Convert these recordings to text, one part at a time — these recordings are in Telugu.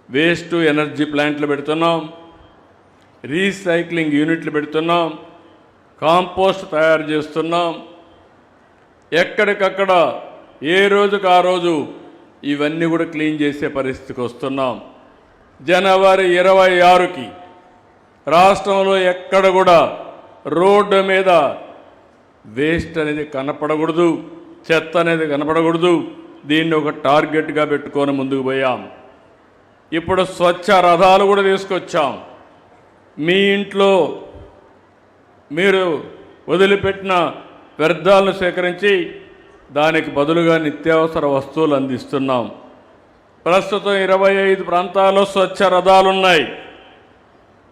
వేస్ట్ టు ఎనర్జీ ప్లాంట్లు పెడుతున్నాం, రీసైక్లింగ్ యూనిట్లు పెడుతున్నాం, కాంపోస్ట్ తయారు చేస్తున్నాం. ఎక్కడికక్కడ ఏ రోజుకు ఆ రోజు ఇవన్నీ కూడా క్లీన్ చేసే పరిస్థితికి వస్తున్నాం. జనవరి 26కి రాష్ట్రంలో ఎక్కడ కూడా రోడ్డు మీద వేస్ట్ అనేది కనపడకూడదు, చెత్త అనేది కనపడకూడదు. దీన్ని ఒక టార్గెట్గా పెట్టుకొని ముందుకు పోయాం. ఇప్పుడు స్వచ్ఛ రథాలు కూడా తీసుకొచ్చాం. మీ ఇంట్లో మీరు వదిలిపెట్టిన వ్యర్థాలను సేకరించి దానికి బదులుగా నిత్యావసర వస్తువులు అందిస్తున్నాం. ప్రస్తుతం 25 ప్రాంతాల్లో స్వచ్ఛ రథాలు ఉన్నాయి.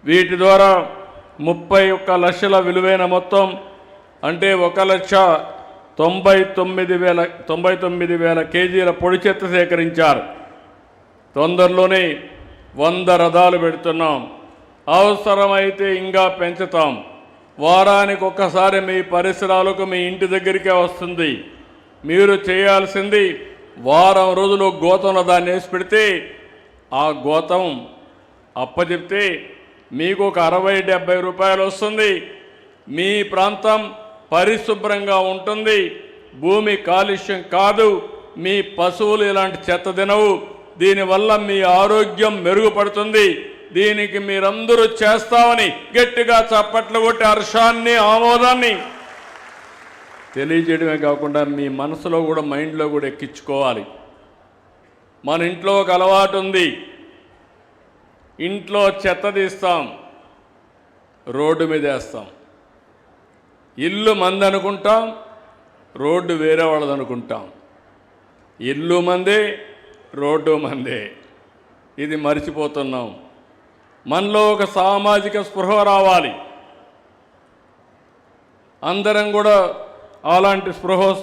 వీటి ద్వారా 31 లక్షల విలువైన మొత్తం అంటే 1,99,000 కేజీల పొడి చెత్త సేకరించారు. తొందరలోనే 100 రథాలు పెడుతున్నాం. అవసరమైతే ఇంకా పెంచుతాం. వారానికి ఒక్కసారి మీ పరిసరాలకు మీ ఇంటి దగ్గరికే వస్తుంది. మీరు చేయాల్సింది వారం రోజులు గోతంలో దాన్ని వేసి పెడితే ఆ గోతం అప్పచెప్తే మీకు ఒక 60-70 రూపాయలు వస్తుంది. మీ ప్రాంతం పరిశుభ్రంగా ఉంటుంది. భూమి కాలుష్యం కాదు. మీ పశువులు ఇలాంటి చెత్త తినవు. దీనివల్ల మీ ఆరోగ్యం మెరుగుపడుతుంది. దీనికి మీరందరూ చేస్తామని గట్టిగా చప్పట్లు కొట్టి హర్షాన్ని ఆమోదాన్ని తెలియజేయడమే కాకుండా మీ మనసులో కూడా మైండ్లో కూడా ఎక్కించుకోవాలి. మన ఇంట్లో ఒక అలవాటు ఉంది. ఇంట్లో చెత్త తీస్తాం, రోడ్డు మీద వేస్తాం. ఇల్లు మంది అనుకుంటాం, రోడ్డు వేరే వాళ్ళది అనుకుంటాం. ఇల్లు మందే, రోడ్డు మందే. ఇది మర్చిపోతున్నాం. మనలో ఒక సామాజిక స్పృహ రావాలి. అందరం కూడా అలాంటి స్పృహ వస్తే